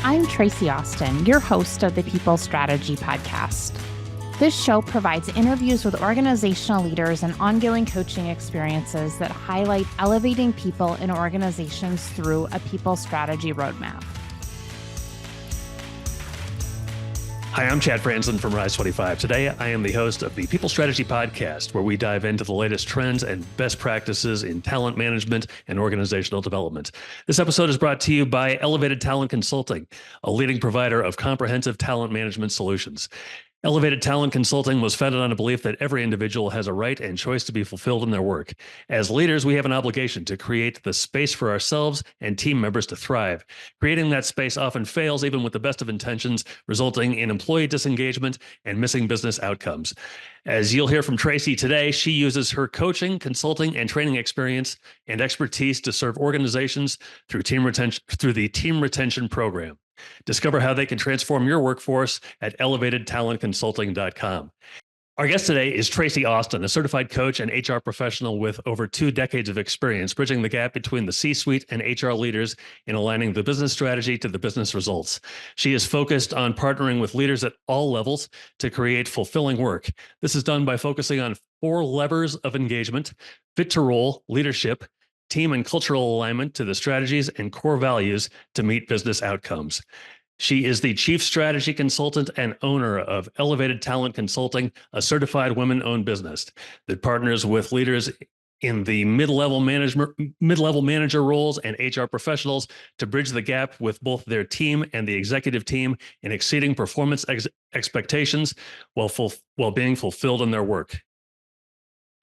I'm Traci Austin, your host of the People Strategy Podcast. This show provides interviews with organizational leaders and ongoing coaching experiences that highlight elevating people in organizations through a people strategy roadmap. Hi, I'm Chad Franzen from Rise 25. Today, I am the host of the People Strategy Podcast, where we dive into the latest trends and best practices in talent management and organizational development. This episode is brought to you by Elevated Talent Consulting, a leading provider of comprehensive talent management solutions. Elevated Talent Consulting was founded on a belief that every individual has a right and choice to be fulfilled in their work. As leaders, we have an obligation to create the space for ourselves and team members to thrive. Creating that space often fails, even with the best of intentions, resulting in employee disengagement and missing business outcomes. As you'll hear from Traci today, she uses her coaching, consulting, and training experience and expertise to serve organizations through the Team Retention Program. Discover how they can transform your workforce at elevatedtalentconsulting.com. Our guest today is Traci Austin, a certified coach and HR professional with over 2 decades of experience, bridging the gap between the C-suite and HR leaders in aligning the business strategy to the business results. She is focused on partnering with leaders at all levels to create fulfilling work. This is done by focusing on 4 levers of engagement: fit to role, leadership, team and cultural alignment to the strategies and core values to meet business outcomes. She is the chief strategy consultant and owner of Elevated Talent Consulting, a certified women-owned business that partners with leaders in the mid-level manager roles and HR professionals to bridge the gap with both their team and the executive team in exceeding performance expectations while being fulfilled in their work.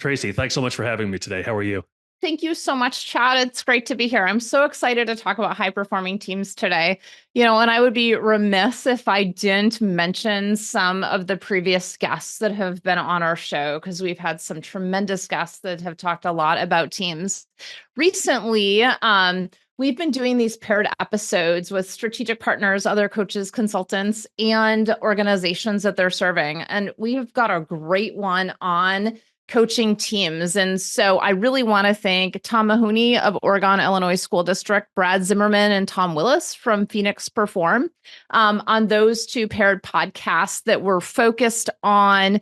Traci, thanks so much for having me today. How are you? Thank you so much, Chad. It's great to be here. I'm so excited to talk about high-performing teams today. And I would be remiss if I didn't mention some of the previous guests that have been on our show, because we've had some tremendous guests that have talked a lot about teams. Recently, we've been doing these paired episodes with strategic partners, other coaches, consultants, and organizations that they're serving. And we've got a great one on coaching teams. And so I really want to thank Tom Mahoney of Oregon, Illinois School District, Brad Zimmerman and Tom Willis from Phoenix Perform on those 2 paired podcasts that were focused on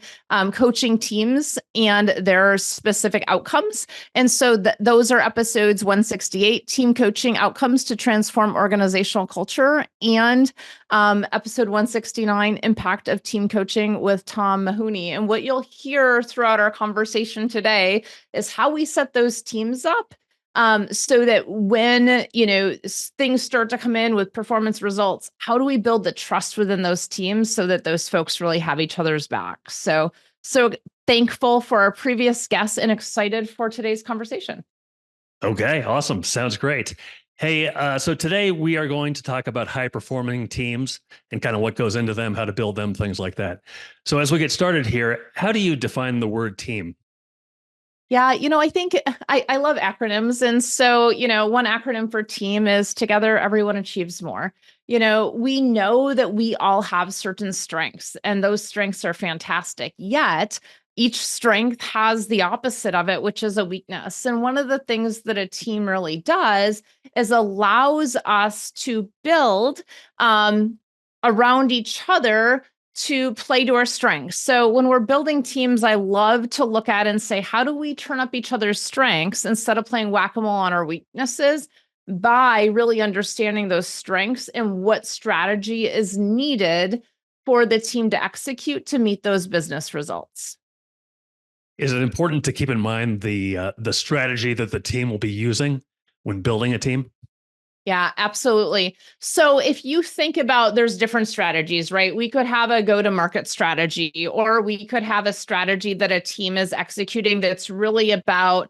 coaching teams and their specific outcomes. And so those are episodes 168, Team Coaching Outcomes to Transform Organizational Culture, and episode 169, Impact of Team Coaching with Tom Mahoney. And what you'll hear throughout our conversation today is how we set those teams up so that when, things start to come in with performance results, how do we build the trust within those teams so that those folks really have each other's back? So thankful for our previous guests and excited for today's conversation. Okay, awesome. Sounds great. Hey, so today we are going to talk about high-performing teams and kind of what goes into them, how to build them, things like that. So as we get started here, how do you define the word team? Yeah, I think I love acronyms. And so, one acronym for team is Together, Everyone Achieves More. We know that we all have certain strengths, and those strengths are fantastic. Yet, each strength has the opposite of it, which is a weakness. And one of the things that a team really does is allows us to build around each other to play to our strengths. So when we're building teams, I love to look at and say, how do we turn up each other's strengths instead of playing whack-a-mole on our weaknesses, by really understanding those strengths and what strategy is needed for the team to execute to meet those business results. Is it important to keep in mind the strategy that the team will be using when building a team? Yeah, absolutely. So if you think about, there's different strategies, right? We could have a go-to-market strategy, or we could have a strategy that a team is executing that's really about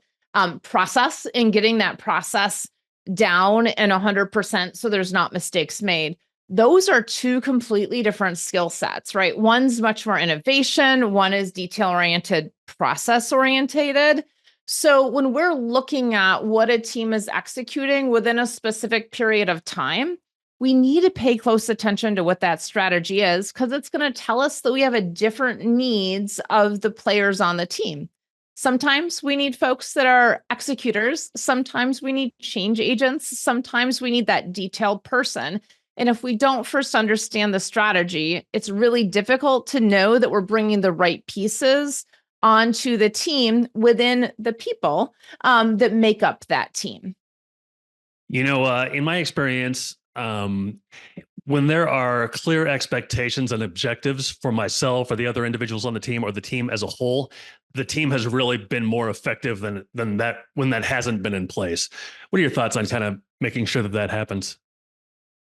process and getting that process down and 100% so there's not mistakes made. Those are 2 completely different skill sets, right? One's much more innovation, one is detail-oriented, process-orientated. So when we're looking at what a team is executing within a specific period of time, we need to pay close attention to what that strategy is, because it's going to tell us that we have a different needs of the players on the team. Sometimes we need folks that are executors. Sometimes we need change agents. Sometimes we need that detailed person. And if we don't first understand the strategy, it's really difficult to know that we're bringing the right pieces onto the team within the people that make up that team. In my experience, when there are clear expectations and objectives for myself or the other individuals on the team or the team as a whole, the team has really been more effective than that when that hasn't been in place. What are your thoughts on kind of making sure that that happens?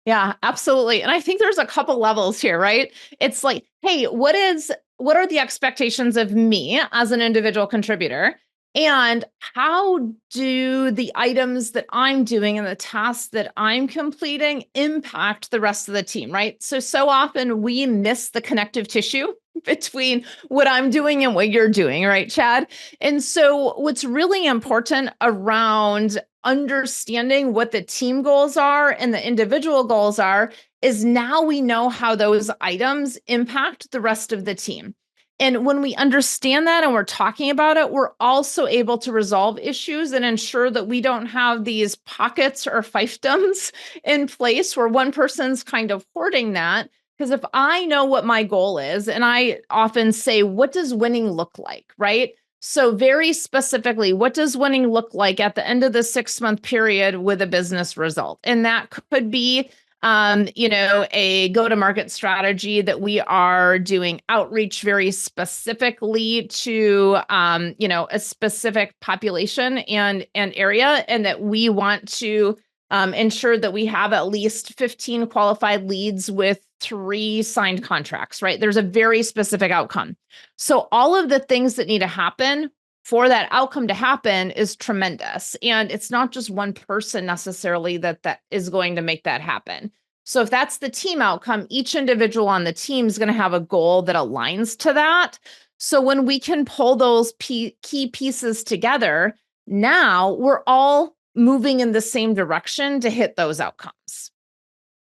Yeah, absolutely. And I think there's a couple levels here, right? It's like, hey, what are the expectations of me as an individual contributor? And how do the items that I'm doing and the tasks that I'm completing impact the rest of the team, right? So often we miss the connective tissue between what I'm doing and what you're doing, right, Chad? And so what's really important around understanding what the team goals are and the individual goals are is now we know how those items impact the rest of the team. And when we understand that and we're talking about it, we're also able to resolve issues and ensure that we don't have these pockets or fiefdoms in place where one person's kind of hoarding that. Because if I know what my goal is, and I often say, what does winning look like, right? So, very specifically, what does winning look like at the end of the 6-month period with a business result? And that could be, a go to market strategy that we are doing outreach very specifically to, a specific population and area, and that we want to ensure that we have at least 15 qualified leads with 3 signed contracts, right? There's a very specific outcome. So all of the things that need to happen for that outcome to happen is tremendous. And it's not just one person necessarily that is going to make that happen. So if that's the team outcome, each individual on the team is going to have a goal that aligns to that. So when we can pull those key pieces together, now we're all moving in the same direction to hit those outcomes.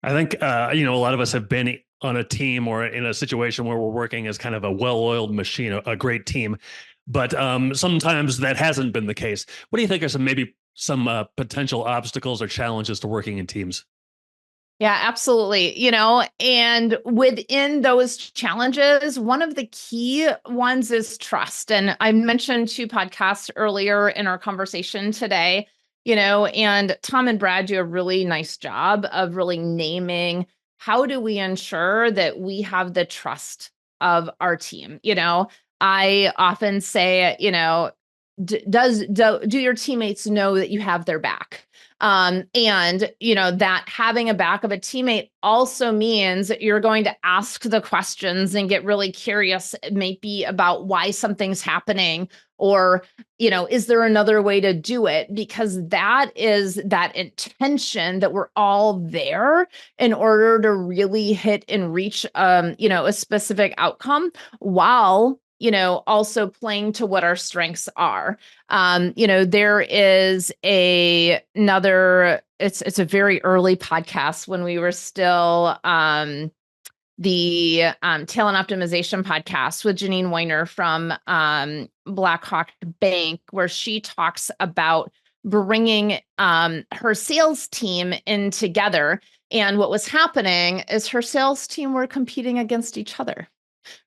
I think, a lot of us have been on a team or in a situation where we're working as kind of a well-oiled machine, a great team. But sometimes that hasn't been the case. What do you think are some potential obstacles or challenges to working in teams? Yeah, absolutely. And within those challenges, one of the key ones is trust. And I mentioned 2 podcasts earlier in our conversation today, and Tom and Brad do a really nice job of really naming how do we ensure that we have the trust of our team. I often say, do your teammates know that you have their back? And that having a back of a teammate also means that you're going to ask the questions and get really curious, maybe about why something's happening, or, is there another way to do it? Because that is that intention that we're all there in order to really hit and reach, a specific outcome while also playing to what our strengths are. There is another, it's a very early podcast when we were still the talent optimization podcast with Janine Weiner from Blackhawk Bank, where she talks about bringing her sales team in together. And what was happening is her sales team were competing against each other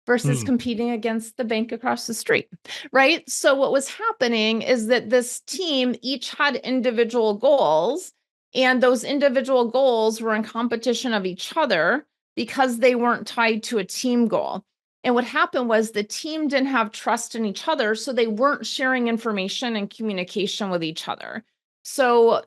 versus competing against the bank across the street, right? So what was happening is that this team each had individual goals, and those individual goals were in competition of each other because they weren't tied to a team goal. And what happened was the team didn't have trust in each other, so they weren't sharing information and communication with each other. So,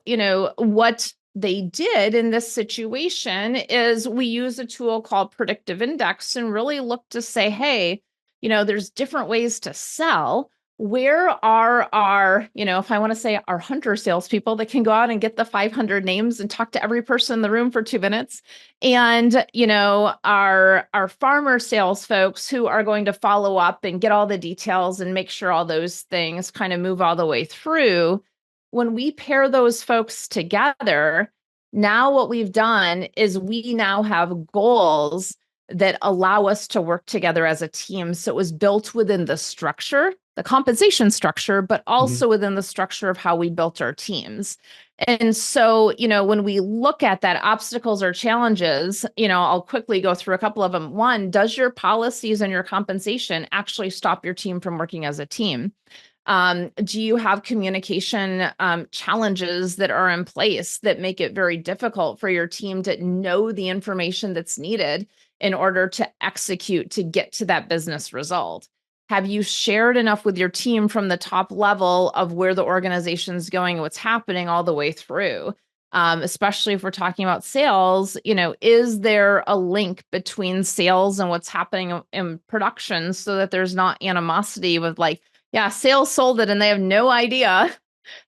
what they did in this situation is we use a tool called predictive index and really look to say, hey, there's different ways to sell. Where are our, if I want to say our hunter salespeople that can go out and get the 500 names and talk to every person in the room for 2 minutes, and our farmer sales folks who are going to follow up and get all the details and make sure all those things kind of move all the way through. When we pair those folks together, now what we've done is we now have goals that allow us to work together as a team. So it was built within the structure the compensation structure, but Mhm. also within the structure of how we built our teams. And so, when we look at that obstacles or challenges, I'll quickly go through a couple of them. One, does your policies and your compensation actually stop your team from working as a team? Do you have communication challenges that are in place that make it very difficult for your team to know the information that's needed in order to execute to get to that business result? Have you shared enough with your team from the top level of where the organization's going, what's happening all the way through? Especially if we're talking about sales, is there a link between sales and what's happening in production so that there's not animosity with like, yeah, sales sold it and they have no idea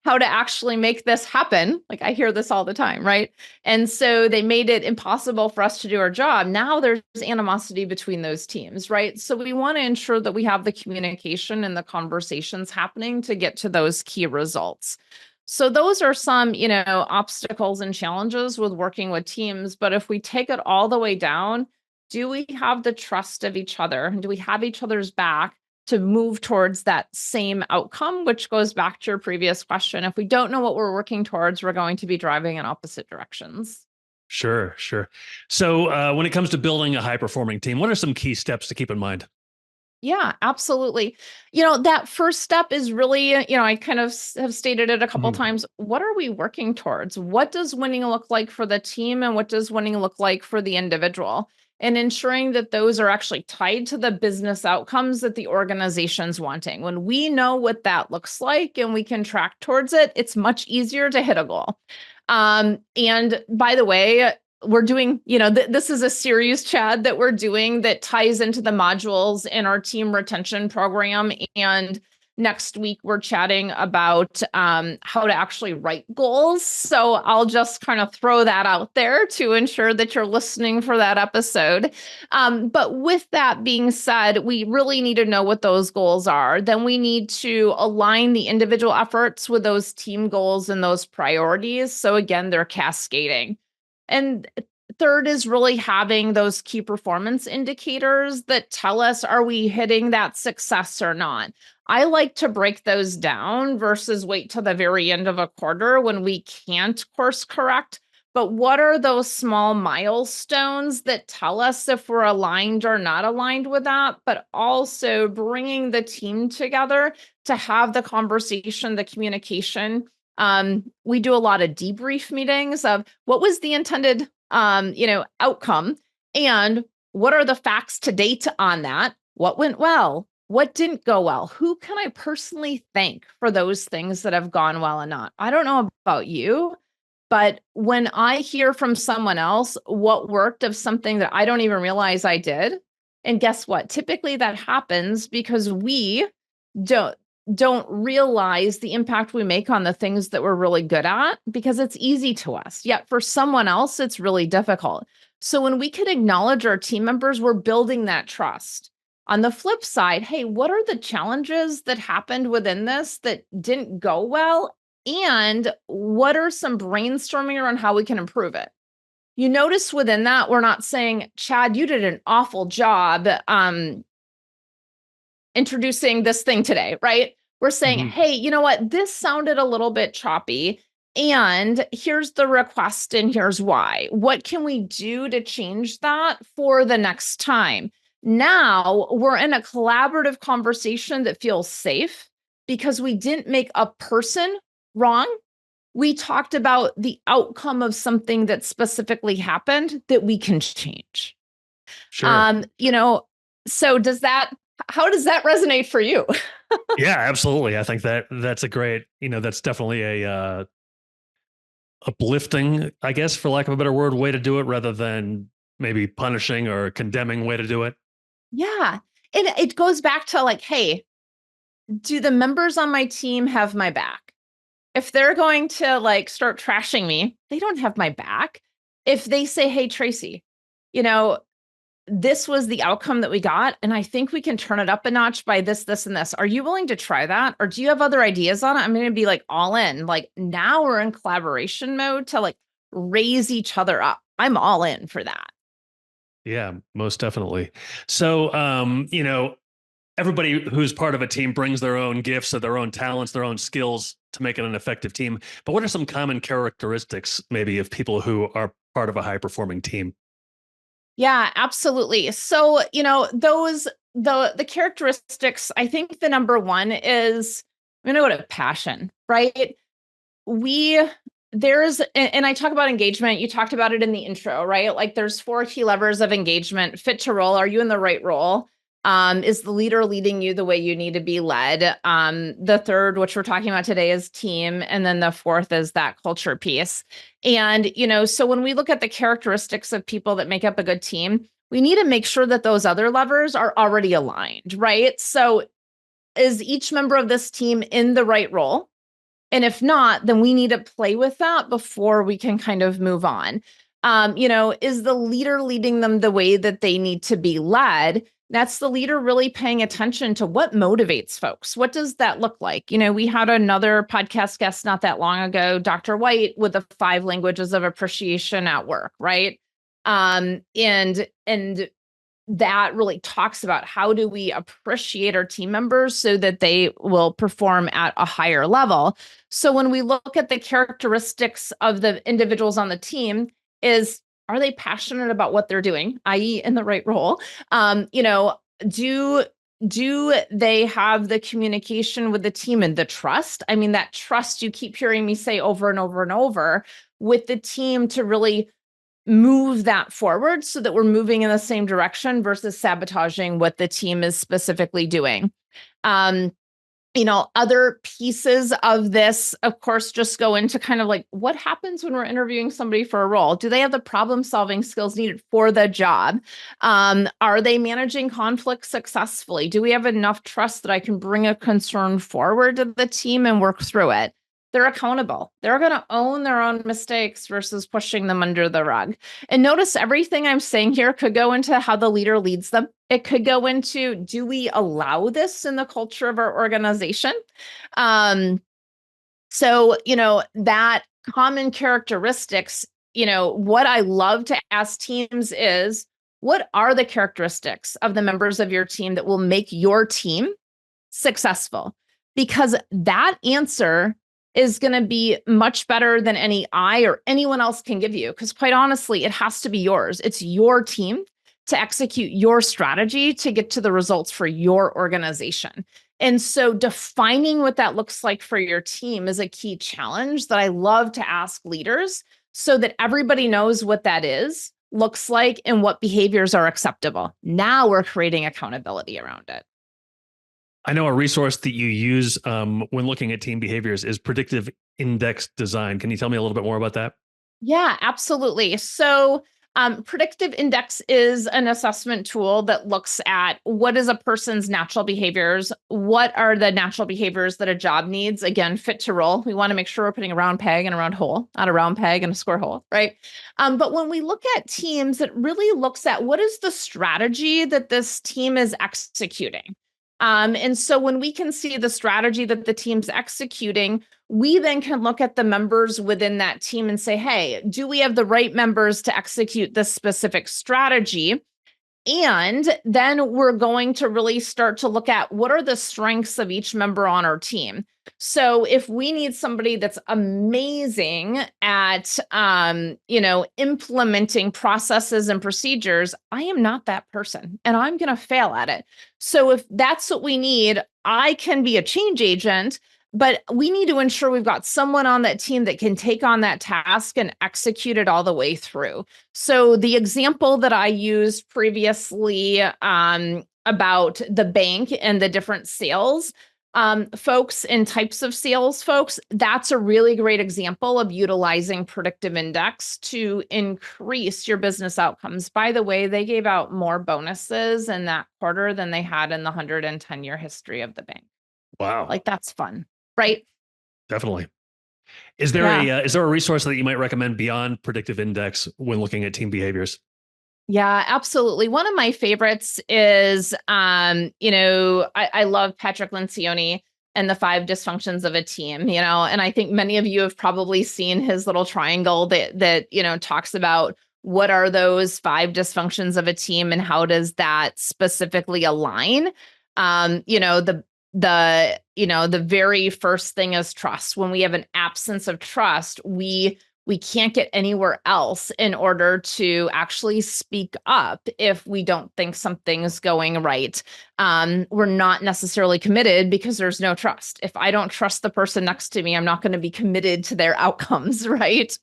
how to actually make this happen. Like I hear this all the time, right? And so they made it impossible for us to do our job. Now there's animosity between those teams, right? So we want to ensure that we have the communication and the conversations happening to get to those key results. So those are some, obstacles and challenges with working with teams. But if we take it all the way down, do we have the trust of each other? Do we have each other's back to move towards that same outcome, which goes back to your previous question? If we don't know what we're working towards, we're going to be driving in opposite directions. Sure, sure. So when it comes to building a high performing team, what are some key steps to keep in mind? Yeah, absolutely. That first step is really, I kind of have stated it a couple Mhm. times. What are we working towards? What does winning look like for the team and what does winning look like for the individual? And ensuring that those are actually tied to the business outcomes that the organization's wanting. When we know what that looks like and we can track towards it, it's much easier to hit a goal. And by the way, we're doing, this is a series, Chad, that we're doing that ties into the modules in our team retention program. And next week, we're chatting about how to actually write goals. So I'll just kind of throw that out there to ensure that you're listening for that episode. But with that being said, we really need to know what those goals are. Then we need to align the individual efforts with those team goals and those priorities. So again, they're cascading. And third is really having those key performance indicators that tell us, are we hitting that success or not? I like to break those down versus wait till the very end of a quarter when we can't course correct. But what are those small milestones that tell us if we're aligned or not aligned with that? But also bringing the team together to have the conversation, the communication. We do a lot of debrief meetings of what was the intended, outcome and what are the facts to date on that? What went well? What didn't go well? Who can I personally thank for those things that have gone well and not? I don't know about you, but when I hear from someone else what worked of something that I don't even realize I did, and guess what? Typically that happens because we don't don't realize the impact we make on the things that we're really good at because it's easy to us. Yet for someone else, it's really difficult. So when we can acknowledge our team members, we're building that trust. On the flip side, hey, what are the challenges that happened within this that didn't go well? And what are some brainstorming around how we can improve it? You notice within that, we're not saying, Chad, you did an awful job introducing this thing today, right? We're saying, Mhm. hey, you know what? This sounded a little bit choppy. And here's the request, and here's why. What can we do to change that for the next time? Now we're in a collaborative conversation that feels safe because we didn't make a person wrong. We talked about the outcome of something that specifically happened that we can change. Sure. Um, you know, so how does that resonate for you? Yeah, absolutely. I think that's a great, that's definitely a uplifting, I guess, for lack of a better word, way to do it rather than maybe punishing or condemning way to do it. Yeah. And it goes back to like, hey, do the members on my team have my back? If they're going to like start trashing me, they don't have my back. If they say, hey, Traci, you know, this was the outcome that we got, and I think we can turn it up a notch by this, this, and this. Are you willing to try that? Or do you have other ideas on it? I'm going to be like all in. Like now we're in collaboration mode to like raise each other up. I'm all in for that. Yeah, most definitely. So, everybody who's part of a team brings their own gifts or their own talents, their own skills to make it an effective team. But what are some common characteristics maybe of people who are part of a high performing team? Yeah, absolutely. So, the characteristics, I think the number one is I'm gonna go to passion, right? We there's and I talk about engagement, you talked about it in the intro, right? Like there's four key levers of engagement: fit to role, are you in the right role? Is the leader leading you the way you need to be led? The third, which we're talking about today, is team. And then the fourth is that culture piece. And, so when we look at the characteristics of people that make up a good team, we need to make sure that those other levers are already aligned, right? So is each member of this team in the right role? And if not, then we need to play with that before we can kind of move on. Is the leader leading them the way that they need to be led? That's the leader really paying attention to what motivates folks. What does that look like? We had another podcast guest not that long ago, Dr. White, with the 5 languages of appreciation at work, right? And that really talks about how do we appreciate our team members so that they will perform at a higher level. So when we look at the characteristics of the individuals on the team, are they passionate about what they're doing, i.e. in the right role? Do they have the communication with the team and the trust? I mean, that trust you keep hearing me say over and over and over with the team to really move that forward so that we're moving in the same direction versus sabotaging what the team is specifically doing. Um, Other pieces of this, of course, just go into kind of like what happens when we're interviewing somebody for a role. Do they have the problem solving skills needed for the job? Are they managing conflict successfully? Do we have enough trust that I can bring a concern forward to the team and work through it? They're accountable. They're going to own their own mistakes versus pushing them under the rug. And notice everything I'm saying here could go into how the leader leads them. It could go into, do we allow this in the culture of our organization? That common characteristics, what I love to ask teams is, what are the characteristics of the members of your team that will make your team successful? Because that answer is going to be much better than any I or anyone else can give you. Because quite honestly, it has to be yours. It's your team to execute your strategy to get to the results for your organization. And so defining what that looks like for your team is a key challenge that I love to ask leaders so that everybody knows what that is, looks like, and what behaviors are acceptable. Now we're creating accountability around it. I know a resource that you use when looking at team behaviors is predictive index design. Can you tell me a little bit more about that? Yeah, absolutely. So predictive index is an assessment tool that looks at what is a person's natural behaviors, what are the natural behaviors that a job needs. Again, fit to role. We want to make sure we're putting a round peg in a round hole, not a round peg in a square hole, right? But when we look at teams, it really looks at what is the strategy that this team is executing. And so when we can see the strategy that the team's executing, we then can look at the members within that team and say, hey, do we have the right members to execute this specific strategy? And then we're going to really start to look at what are the strengths of each member on our team. So if we need somebody that's amazing at, implementing processes and procedures, I am not that person and I'm going to fail at it. So if that's what we need, I can be a change agent, but we need to ensure we've got someone on that team that can take on that task and execute it all the way through. So the example that I used previously about the bank and the different sales folks and types of sales folks, that's a really great example of utilizing predictive index to increase your business outcomes. By the way, they gave out more bonuses in that quarter than they had in the 110-year history of the bank. Wow. Like that's fun, right? Definitely. Is there a resource that you might recommend beyond predictive index when looking at team behaviors? Yeah, absolutely. One of my favorites is, I love Patrick Lencioni and the 5 dysfunctions of a team, and I think many of you have probably seen his little triangle that talks about what are those 5 dysfunctions of a team and how does that specifically align. The very first thing is trust. When we have an absence of trust, we can't get anywhere else in order to actually speak up if we don't think something's going right. We're not necessarily committed because there's no trust. If I don't trust the person next to me, I'm not going to be committed to their outcomes, right?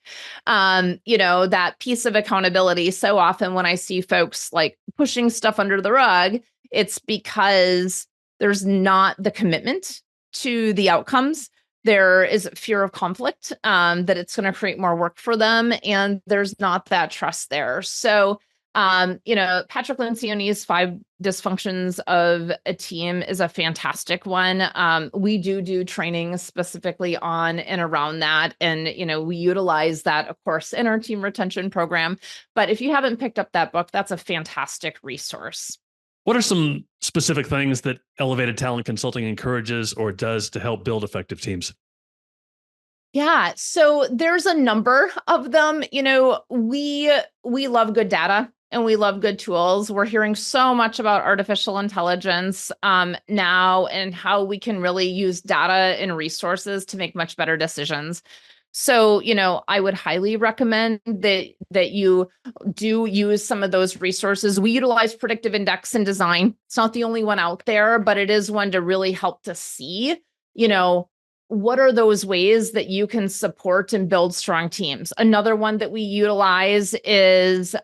That piece of accountability. So often when I see folks like pushing stuff under the rug, it's because there's not the commitment to the outcomes. There is fear of conflict, that it's going to create more work for them, and there's not that trust there. So, Patrick Lencioni's 5 dysfunctions of a team is a fantastic one. We do training specifically on and around that, and we utilize that, of course, in our team retention program. But if you haven't picked up that book, that's a fantastic resource. What are some specific things that Elevated Talent Consulting encourages or does to help build effective teams? Yeah, so there's a number of them. We love good data and we love good tools. We're hearing so much about artificial intelligence now, and how we can really use data and resources to make much better decisions. So, I would highly recommend that you do use some of those resources. We utilize predictive index in design. It's not the only one out there, but it is one to really help to see, what are those ways that you can support and build strong teams. Another one that we utilize is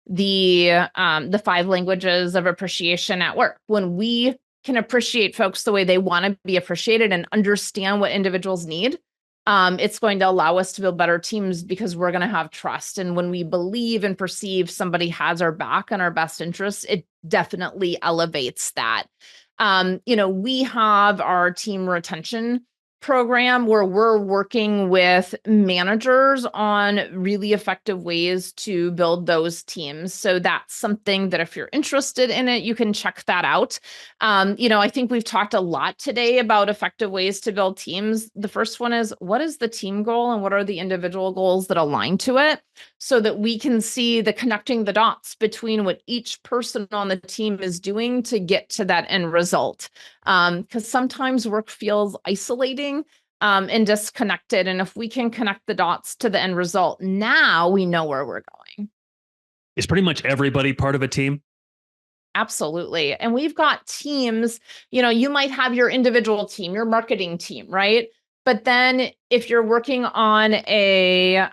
the 5 languages of appreciation at work. When we can appreciate folks the way they want to be appreciated and understand what individuals need, it's going to allow us to build better teams because we're going to have trust. And when we believe and perceive somebody has our back and our best interests, it definitely elevates that. We have our team retention program where we're working with managers on really effective ways to build those teams. So that's something that if you're interested in it, you can check that out. I think we've talked a lot today about effective ways to build teams. The first one is, what is the team goal and what are the individual goals that align to it, so that we can see the connecting the dots between what each person on the team is doing to get to that end result. Because sometimes work feels isolating and disconnected. And if we can connect the dots to the end result, now we know where we're going. Is pretty much everybody part of a team? Absolutely. And we've got teams, you might have your individual team, your marketing team, right? But then if you're working on a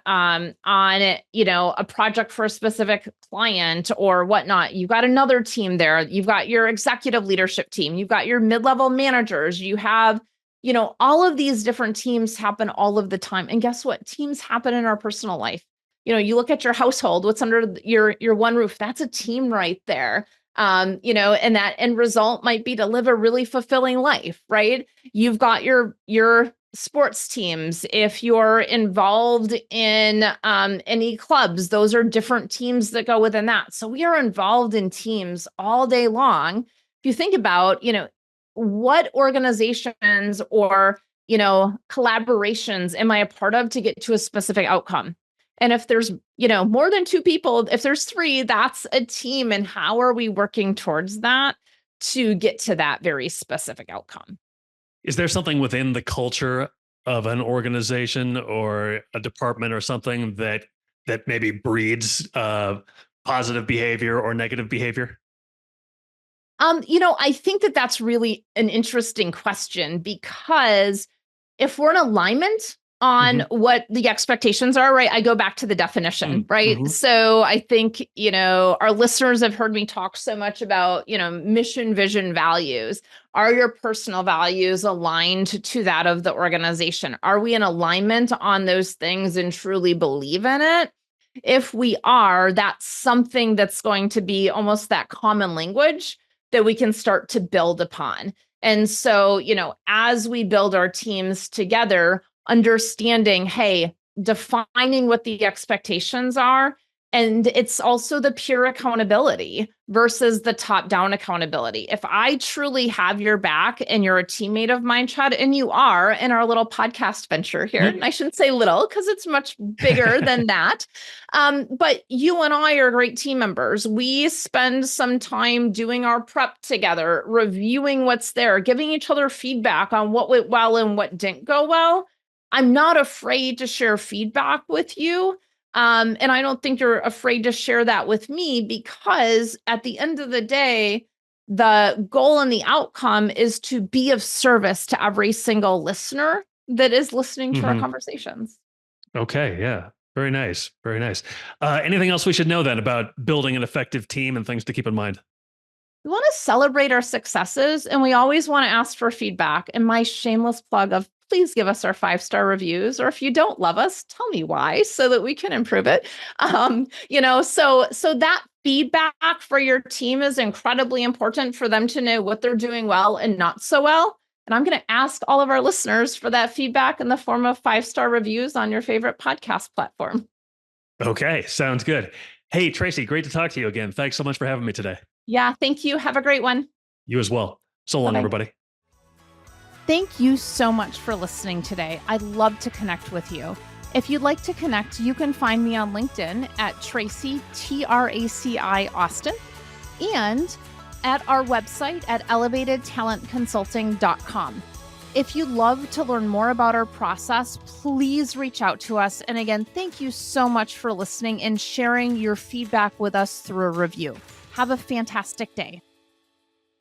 project for a specific client or whatnot, you've got another team there. You've got your executive leadership team. You've got your mid-level managers. You have, all of these different teams happen all of the time. And guess what? Teams happen in our personal life. You look at your household, what's under your one roof, that's a team right there. And that end result might be to live a really fulfilling life, right? You've got your sports teams. If you're involved in any clubs, those are different teams that go within that. So we are involved in teams all day long. If you think about, what organizations or, collaborations am I a part of to get to a specific outcome? And if there's, more than 2 people, if there's 3, that's a team. And how are we working towards that to get to that very specific outcome? Is there something within the culture of an organization or a department or something that maybe breeds positive behavior or negative behavior? I think that that's really an interesting question, because if we're in alignment on what the expectations are, right? I go back to the definition, right? So I think, our listeners have heard me talk so much about, mission, vision, values. Are your personal values aligned to that of the organization? Are we in alignment on those things and truly believe in it? If we are, that's something that's going to be almost that common language that we can start to build upon. And so, as we build our teams together, understanding, hey, defining what the expectations are And it's also the pure accountability versus the top-down accountability. If I truly have your back and you're a teammate of mine, Chad, and you are in our little podcast venture here, and I shouldn't say little because it's much bigger than that. But you and I are great team members. We spend some time doing our prep together, reviewing what's there, giving each other feedback on what went well and what didn't go well. I'm not afraid to share feedback with you. And I don't think you're afraid to share that with me, because at the end of the day, the goal and the outcome is to be of service to every single listener that is listening to our conversations. Okay. Yeah. Very nice. Very nice. Anything else we should know then about building an effective team and things to keep in mind? We want to celebrate our successes, and we always want to ask for feedback. And my shameless plug of please give us our 5-star reviews, or if you don't love us, tell me why so that we can improve it. So that feedback for your team is incredibly important for them to know what they're doing well and not so well. And I'm going to ask all of our listeners for that feedback in the form of 5-star reviews on your favorite podcast platform. Okay. Sounds good. Hey, Traci, great to talk to you again. Thanks so much for having me today. Yeah, thank you. Have a great one. You as well. So long, everybody. Thank you so much for listening today. I'd love to connect with you. If you'd like to connect, you can find me on LinkedIn at Traci, Traci Austin, and at our website at elevatedtalentconsulting.com. If you'd love to learn more about our process, please reach out to us. And again, thank you so much for listening and sharing your feedback with us through a review. Have a fantastic day.